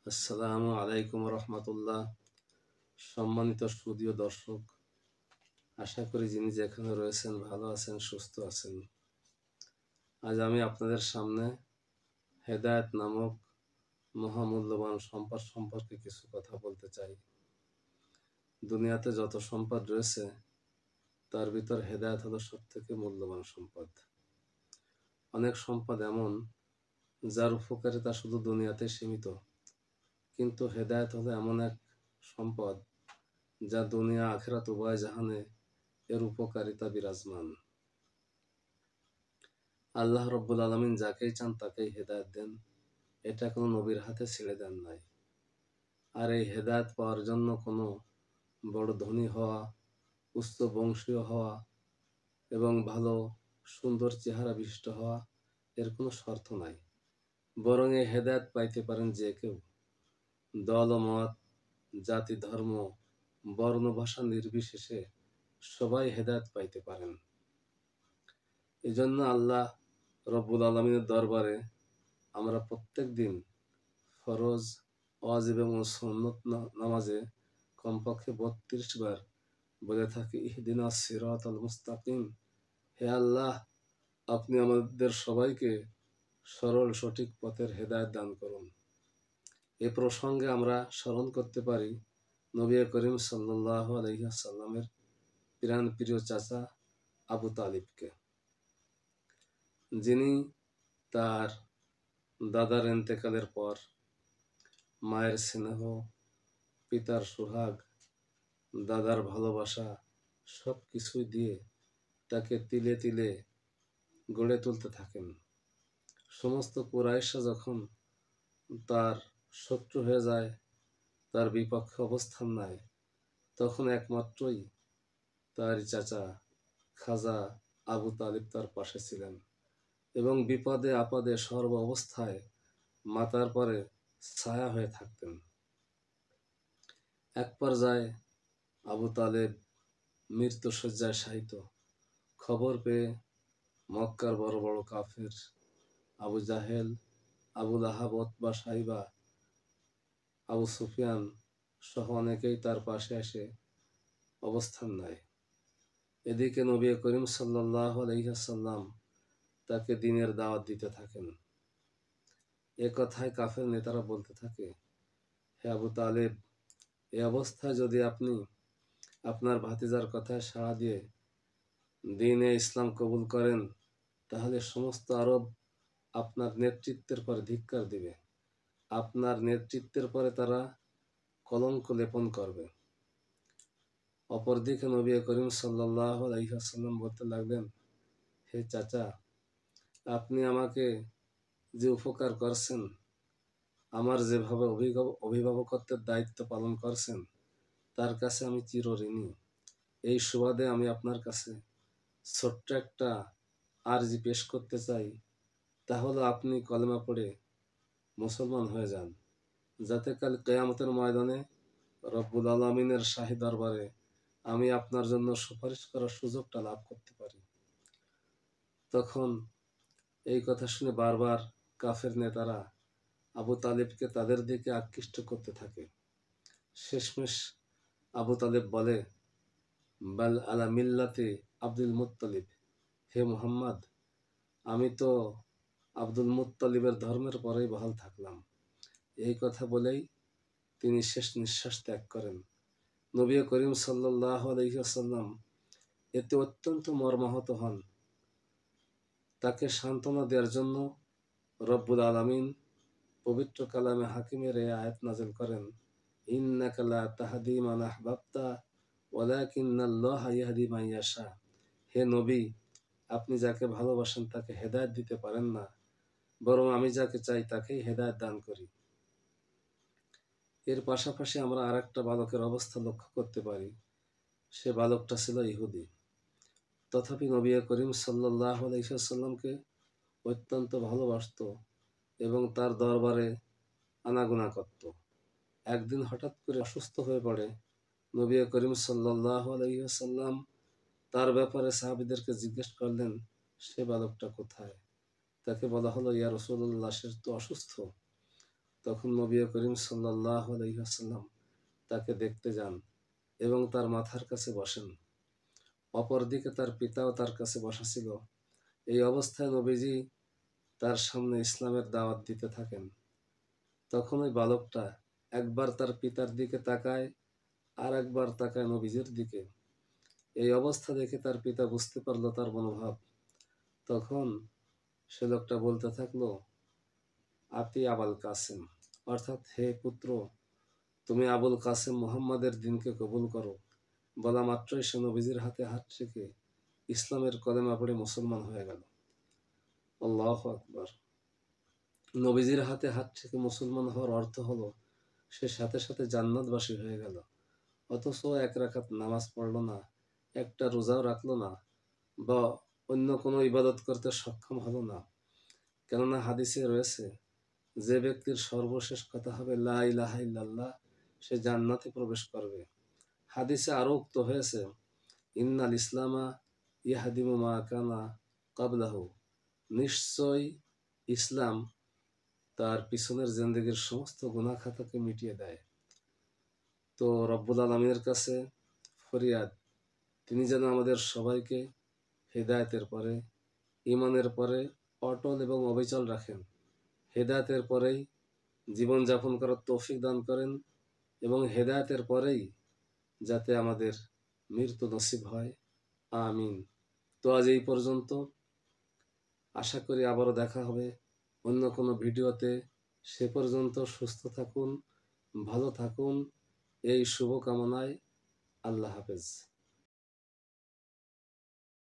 আসসালামু আলাইকুম রহমতুল্লাহ। সম্মানিত সুধীয় দর্শক, আশা করি যিনি যেখানে রয়েছেন ভালো আছেন, সুস্থ আছেন। আজ আমি আপনাদের সামনে হেদায়েত নামক মহামূল্যবান সম্পদ সম্পর্কে কিছু কথা বলতে চাই। দুনিয়াতে যত সম্পদ রয়েছে তার ভিতর হেদায়েত হলো সবথেকে মূল্যবান সম্পদ। অনেক সম্পদ এমন যার উপকারিতা শুধু দুনিয়াতে সীমিত, কিন্তু হেদায়েত হলো এমন এক সম্পদ যা দুনিয়া আখিরাত উভয় জাহানে এর উপকারিতা বিরাজমান। আল্লাহ রব্বুল আলামিন যাকেই চান তাকেই হেদায়েত দেন, এটা কোনো নবীর হাতে ছেড়ে দেন নাই। আর এই হেদায়েত পাওয়ার জন্য কোনো বড় ধনী হওয়া, উচ্চ বংশীয় হওয়া এবং ভালো সুন্দর চেহারা বিশিষ্ট হওয়া এর কোনো শর্ত নাই। বরং এই হেদায়েত পাইতে পারেন যে কেউ। দল ও মত, জাতি, ধর্ম, বর্ণ, ভাষা নির্বিশেষে সবাই হেদায়েত পাইতে পারেন। এজন্য আল্লাহ রব্বুল আলামিনের দরবারে আমরা প্রত্যেক দিন ফরজ, ওয়াজিব এবং সুন্নত নামাজে কমপক্ষে ৩২ বার বলে থাকি, ইহদিনাস সিরাতাল মুস্তাকিম। হে আল্লাহ, আপনি আমাদের সবাইকে সরল সঠিক পথের হেদায়েত দান করুন। এ প্রসঙ্গে আমরা স্মরণ করতে পারি নবী করিম সাল্লাল্লাহু আলাইহি ওয়াসাল্লামের প্রাণ প্রিয় চাচা আবু তালিবকে, যিনি তার দাদার ইন্তেকালের পর মায়ের স্নেহ, পিতার সোহাগ, দাদার ভালোবাসা সব কিছুই দিয়ে তাকে তিলে তিলে গড়ে তুলতে থাকেন। সমস্ত কুরাইশরা যখন তার শত্রু হয়ে যায়, তার বিপক্ষে অবস্থান নেয়, তখন একমাত্রই তার চাচা খাজা আবু তালিব তার পাশে ছিলেন এবং বিপদে আপদে সর্ব অবস্থায় মাতার পরে ছায়া হয়ে থাকতেন। এক পর্যায়ে আবু তালেব মৃত্যুশয্যায় শায়িত। খবর পেয়ে মক্কার বড় বড় কাফের আবু জাহেল, আবু লাহাব, উতবা, সাইবা, আবু সুফিয়ান সহ অনেকেই তার পাশে এসে অবস্থান নেয়। এদিকে নবী করিম সাল্লাল্লাহু আলাইহি ওয়াসাল্লাম তাকে দ্বীনের দাওয়াত দিতে থাকেন। এ কথায় কাফের নেতারা বলতে থাকে, হে আবু তালেব, এই অবস্থায় যদি আপনি আপনার ভাতিজার কথায় সাড়া দিয়ে দ্বীনে ইসলাম কবুল করেন, তাহলে সমস্ত আরব আপনার নেতৃত্বের পরে ধিক্কার দিবে, আপনার নেতৃত্বের পরে তারা কলঙ্ক লেপন করবে। অপরদিকে নবী করিম সাল্লাল্লাহু আলাইহি ওয়াসাল্লাম বলতে লাগলেন, হে চাচা, আপনি আমাকে যে উপকার করছেন, আমার যেভাবে অভিভাবকত্বের দায়িত্ব পালন করছেন, তার কাছে আমি চিরঋণী। এই সুবাদে আমি আপনার কাছে ছোট্ট একটা আরজি পেশ করতে চাই, তাহলে আপনি কলেমা পড়ে মুসলমান হয়ে যান, যাতে কাল কিয়ামতের ময়দানে রব্বুল আলামিনের শাহী দরবারে আমি আপনার জন্য সুপারিশ করার সুযোগটা লাভ করতে পারি। তখন এই কথা শুনে বারবার কাফের নেতারা আবু তালেবকে তাদের দিকে আকৃষ্ট করতে থাকে। শেষমেশ আবু তালেব বলে, বাল আলা মিল্লাতে আব্দুল মুত্তালিব, হে মুহাম্মদ, আমি তো আব্দুল মুত্তালিবের ধর্মের পরেই বহাল থাকলাম। এই কথা বলেই তিনি শেষ নিঃশ্বাস ত্যাগ করেন। নবী করিম সাল্লাল্লাহু আলাইহি ওয়াসাল্লাম এতে অত্যন্ত মর্মাহত হন। তাকে সান্ত্বনা দেওয়ার জন্য রব্বুল আলামিন পবিত্র কালামে হাকিমের এই আয়াত নাযিল করেন, ইন্নাকা লা তাহদি মান আহবাবতা ওয়ালাকিন্নাল্লাহা ইয়াহদি মান ইয়াশা। হে নবী, আপনি যাকে ভালোবাসেন তাকে হেদায়েত দিতে পারেন না, বরং আমি যাকে চাই তাকেই হেদায়েত দান করি। এর পাশাপাশি আমরা আরেকটা বালকের অবস্থা লক্ষ্য করতে পারি। সে বালকটা ছিল ইহুদি। তথাপি নবী করিম সাল্লাল্লাহু আলাইহি ওয়াসাল্লামকে অত্যন্ত ভালোবাসত এবং তার দরবারে আনাগোনা করত। একদিন হঠাৎ করে অসুস্থ হয়ে পড়ে। নবী করিম সাল্লাল্লাহু আলাইহি ওয়াসাল্লাম তার ব্যাপারে সাহাবীদেরকে জিজ্ঞেস করলেন, সে বালকটা কোথায়? তাকে বলা হলো, ইয়া রাসূলুল্লাহ, সে তো অসুস্থ। তখন নবী করিম সাল্লাল্লাহু আলাইহি ওয়াসাল্লাম তাকে দেখতে যান এবং তার মাথার কাছে বসেন। অপরদিকে তার পিতাও তার কাছে বসা ছিল। এই অবস্থায় নবীজি তার সামনে ইসলামের দাওয়াত দিতে থাকেন। তখন ওই বালকটা একবার তার পিতার দিকে তাকায়, আর একবার তাকায় নবীজির দিকে। এই অবস্থা দেখে তার পিতা বুঝতে পারলো তার মনোভাব। তখন সে লোকটা বলতে থাকলো, আতি আবুল কাসেম, অর্থাৎ হে পুত্র, তুমি আবুল কাসেম মুহাম্মাদের দিনকে কবুল করো। বলা মাত্রই সে নবীজির হাতে হাত রেখে ইসলামের কলেমা পড়ে মুসলমান হয়ে গেল। আল্লাহু আকবার। নবীজির হাতে হাত রেখে মুসলমান হওয়ার অর্থ হলো সে সাথে সাথে জান্নাতবাসী হয়ে গেল। অথচ এক রাকাত নামাজ পড়লো না, একটা রোজাও রাখলো না, বা অন্য কোনো ইবাদত করতে সক্ষম হলো না। কেননা হাদিসে রয়েছে, যে ব্যক্তির সর্বশেষ কথা হবে লা ইলাহা ইল্লাল্লাহ, সে জান্নাতে প্রবেশ করবে। হাদিসে আরো উক্ত হয়েছে, ইন্নাল ইসলামা ইয়াহদিমু মা কানা ক্বাবলাহু, নিশ্চয় ইসলাম তার পিছনের জিন্দেগির সমস্ত গুনাহ খাতাকে মিটিয়ে দেয়। তো রব্বুল আলামিনের কাছে ফরিয়াদ, তিনি যেন আমাদের সবাইকে হেদায়েতের পরে, ঈমানের পরে অটল এবং অবিচল রাখেন। হেদায়েতের পরেই জীবনযাপন করার তৌফিক দান করেন এবং হেদায়েতের পরেই যাতে আমাদের মৃত্যু নসিব হয়। আমিন। তো আজ এই পর্যন্ত। আশা করি আবারও দেখা হবে অন্য কোনো ভিডিওতে। সে পর্যন্ত সুস্থ থাকুন, ভালো থাকুন, এই শুভকামনায় আল্লাহ হাফেজ।